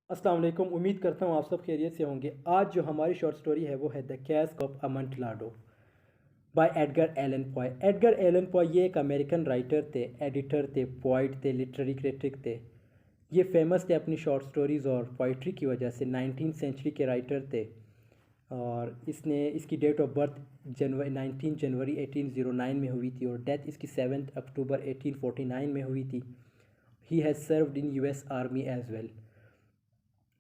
अस्सलाम वालेकुम। उम्मीद करता हूँ आप सब खैरियत से होंगे। आज जो हमारी शॉर्ट स्टोरी है वो है the cask of Amontillado by Edgar Allan Poe. Edgar Allan Poe ये एक अमेरिकन राइटर थे, एडिटर थे, पोइट थे, लिटरेरी क्रिटिक थे। ये फेमस थे अपनी शॉर्ट स्टोरीज़ और पोइट्री की वजह से। 19th सेंचुरी के राइटर थे और इसकी डेट ऑफ बर्थ 19 जनवरी 1809 में हुई थी और डेथ इसकी 7 अक्टूबर 1849 में हुई थी। He has served in US army as well.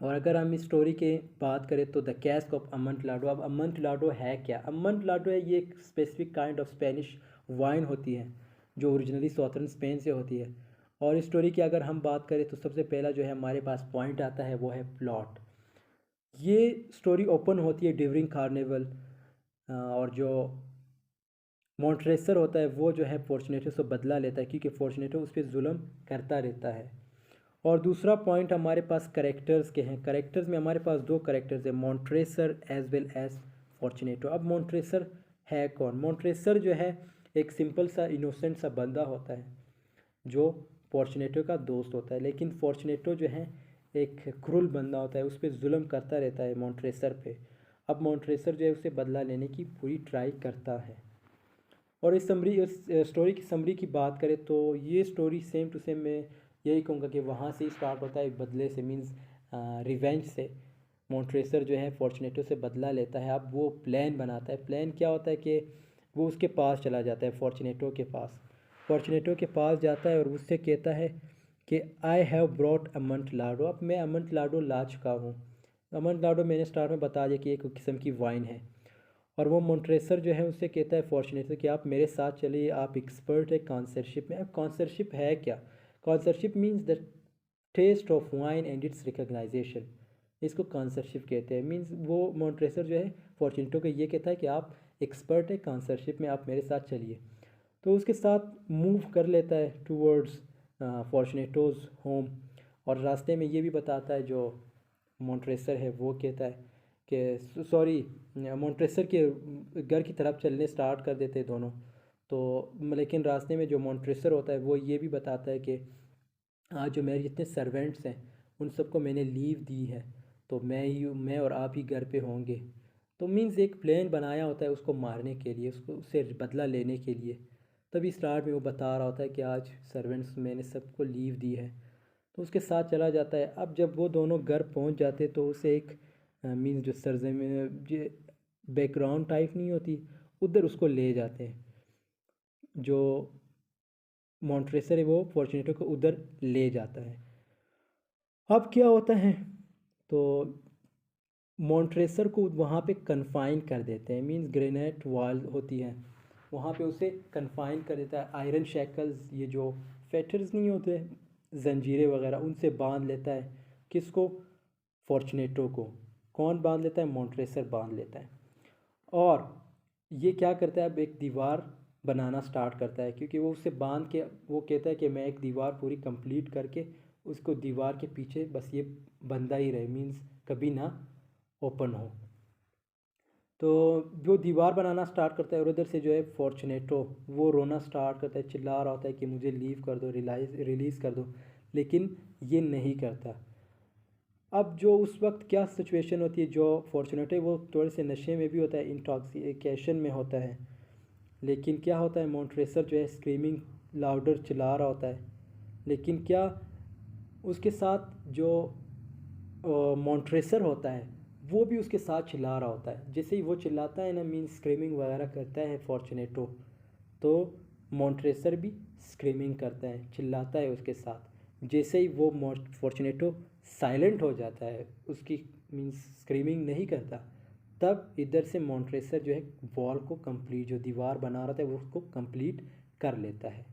और अगर हम इस स्टोरी के बात करें तो द कैस्क ऑफ अमंटलाडो। अब अमंटलाडो है क्या? अमंटलाडो है ये एक specific kind of Spanish wine होती है जो ओरिजिनली सॉथर्न स्पेन से होती है। और इस स्टोरी की अगर हम बात करें तो सबसे पहला जो है हमारे पास पॉइंट आता है वो है प्लॉट। ये स्टोरी ओपन होती है ड्यूरिंग कार्निवल और जो मॉन्ट्रेसर होता है वो जो है फॉर्चुनेटो से बदला लेता है क्योंकि फॉर्चुनेटो उस पर जुल्म करता रहता है। और दूसरा पॉइंट हमारे पास करेक्टर्स के हैं। करेक्टर्स में हमारे पास दो करेक्टर्स हैं, मॉन्ट्रेसर एज वेल एज फॉर्चुनेटो। अब मॉन्ट्रेसर है कौन? मॉन्ट्रेसर जो है एक सिंपल सा इनोसेंट सा बंदा होता है जो फॉर्चुनेटो का दोस्त होता है, लेकिन फॉर्चुनेटो जो है एक क्रूल बंदा होता है, उस पर जुल्म करता रहता है मॉन्ट्रेसर पे। अब मॉन्ट्रेसर जो है उसे बदला लेने की पूरी ट्राई करता है। और इस स्टोरी की समरी की बात करें तो ये स्टोरी सेम टू सेम मैं यही कहूँगा कि वहाँ से ही स्टार्ट होता है, बदले से मीन्स रिवेंज से। मॉन्ट्रेसर जो है फॉर्चुनेटो से बदला लेता है। अब वो प्लान बनाता है। प्लान क्या होता है कि वो उसके पास चला जाता है, फॉर्चुनेटो के पास। फॉर्चुनेटो के पास जाता है और उससे कहता है कि आई हैव ब्रॉट अमंट लाडो। अब मैं अमंट लाडो ला चुका हूँ। अमंट लाडो मैंने स्टार्ट में बता दिया कि एक किस्म की वाइन है। और वो मोन्ट्रेसर जो है उससे कहता है फॉर्चुनेटली कि आप मेरे साथ चलिए, आप एक्सपर्ट है कॉन्सरशिप में। अब कॉन्सरशिप है क्या? Connoisseurship means the taste of wine and its recognition. इसको कॉन्सरशिप कहते हैं। मीन्स वो मोन्ट्रेसर जो है फॉर्चुनेटो को ये कहता है कि आप एक्सपर्ट है कॉन्सरशिप में, आप मेरे साथ चलिए। तो उसके साथ मूव कर लेता है टूवर्ड्स फॉर्चुनेटोज़ होम। और रास्ते में ये भी बताता है, जो मोन्ट्रेसर है वो कहता है कि सॉरी, मॉन्ट्रेसर के घर की तरफ चलने स्टार्ट कर देते हैं दोनों। तो लेकिन रास्ते में जो मॉन्ट्रेसर होता है वो ये भी बताता है कि आज जो मेरे जितने सर्वेंट्स हैं उन सबको मैंने लीव दी है, तो मैं और आप ही घर पे होंगे। तो मीन्स एक प्लान बनाया होता है उसको मारने के लिए, उसको उससे बदला लेने के लिए। तभी स्टार्ट में वो बता रहा होता है कि आज सर्वेंट्स मैंने सबको लीव दी है। तो उसके साथ चला जाता है। अब जब वो दोनों घर पहुंच जाते तो उसे एक मीन्स जो सरजमीन जो बैकग्राउंड टाइप नहीं होती, उधर उसको ले जाते हैं। जो मॉन्ट्रेसर है वो फॉर्चुनेटो को उधर ले जाता है। अब क्या होता है, तो मॉन्ट्रेसर को वहाँ पे कन्फाइन कर देते हैं। मीन्स ग्रेनाइट वॉल होती है, वहाँ पे उसे कन्फाइन कर देता है। आयरन शैकल्स, ये जो फेटर्स नहीं होते, जंजीरें वगैरह, उनसे बांध लेता है। किसको? फॉर्चुनेटो को। कौन बांध लेता है? मॉन्ट्रेसर बांध लेता है। और ये क्या करता है, अब एक दीवार बनाना स्टार्ट करता है क्योंकि वो उसे बांध के वो कहता है कि मैं एक दीवार पूरी कंप्लीट करके उसको दीवार के पीछे बस ये बंधा ही रहे, मीन्स कभी ना ओपन हो। तो जो दीवार बनाना स्टार्ट करता है और उधर से जो है फॉर्चुनेटो वो रोना स्टार्ट करता है, चिल्ला रहा होता है कि मुझे लीव कर दो, रिलीज़ कर दो, लेकिन ये नहीं करता। अब जो उस वक्त क्या सिचुएशन होती है, जो फॉर्चुनेटो वो थोड़े से नशे में भी होता है, इंटॉक्सिकेशन में होता है। लेकिन क्या होता है, मॉन्ट्रेसर जो है स्क्रीमिंग लाउडर चिल्ला रहा होता है, लेकिन क्या उसके साथ जो मॉन्ट्रेसर होता है वो भी उसके साथ चिल्ला रहा होता है। जैसे ही वो चिल्लाता है ना, मीन स्क्रीमिंग वगैरह करता है फॉर्चुनेटो, तो मॉन्ट्रेसर भी स्क्रीमिंग करता है, चिल्लाता है उसके साथ। जैसे ही वो फॉर्चुनेटो साइलेंट हो जाता है, उसकी मीन्स स्क्रीमिंग नहीं करता, तब इधर से मॉन्ट्रेसर जो है वॉल को कंप्लीट, जो दीवार बना रहा था वो उसको कंप्लीट कर लेता है।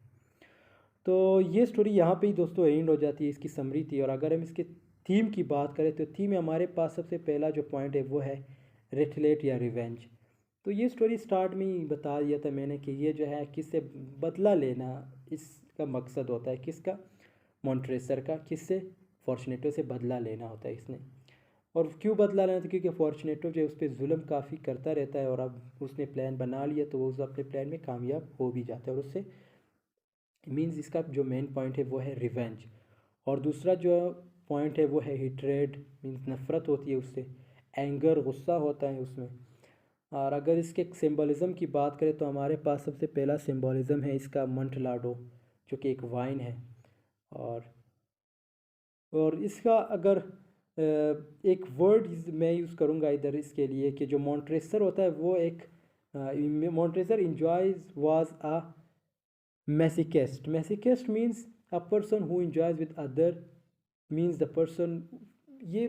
तो ये स्टोरी यहाँ पे ही दोस्तों एंड हो जाती है, इसकी समरी थी। और अगर हम इसके थीम की बात करें तो थीम में हमारे पास सबसे पहला जो पॉइंट है वो है रिटलेट या रिवेंज। तो ये स्टोरी स्टार्ट में ही बता दिया था मैंने कि ये जो है किससे बदला लेना, इसका मकसद होता है किसका? मॉन्ट्रेसर का। किससे? फॉर्चुनेटो से बदला लेना होता है इसने। और क्यों बदला लेना था? क्योंकि फॉर्चुनेटो जो है उस पर जुल्म काफ़ी करता रहता है और अब उसने प्लान बना लिया तो वो उस अपने प्लान में कामयाब हो भी जाता है। और उससे मीन्स इसका जो मेन पॉइंट है वो है रिवेंज। और दूसरा जो पॉइंट है वो है हिट्रेड, मीन्स नफ़रत होती है उससे, एंगर गुस्सा होता है उसमें। और अगर इसके सिंबलिज़म की बात करें तो हमारे पास सबसे पहला सिंबलिज़म है इसका मंटलाडो, जो कि एक वाइन है। और इसका अगर एक वर्ड मैं यूज़ करूँगा इधर इसके लिए कि जो मॉन्ट्रेसर होता है वो एक Montresor enjoys was a masochist. Masochist means a person who enjoys with other, means the person. ये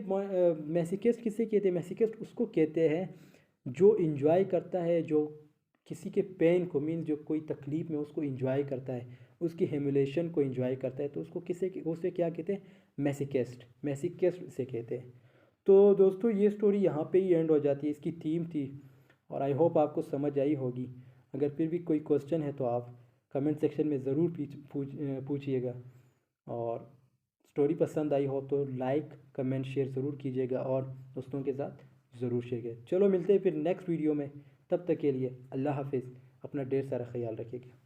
मैसिकेस्ट किसे कहते हैं? मैसिकेस्ट उसको कहते हैं जो इंजॉय करता है, जो किसी के पेन को, मीन्स जो कोई तकलीफ़ में उसको इंजॉय करता है, उसकी हेमुलेशन को इंजॉय करता है, तो उसको उसे क्या कहते हैं? मैसिकेस्ट। मैसिकेस्ट इसे कहते हैं। तो दोस्तों ये स्टोरी यहाँ पे ही एंड हो जाती है, इसकी थीम थी, और आई होप आपको समझ आई होगी। अगर फिर भी कोई क्वेश्चन है तो आप कमेंट सेक्शन में ज़रूर पूछिएगा। और स्टोरी पसंद आई हो तो लाइक कमेंट शेयर ज़रूर कीजिएगा और दोस्तों के साथ ज़रूर शेयर कीजिए। चलो मिलते हैं फिर नेक्स्ट वीडियो में, तब तक के लिए अल्लाह हाफिज़, अपना ढेर सारा ख्याल रखिएगा।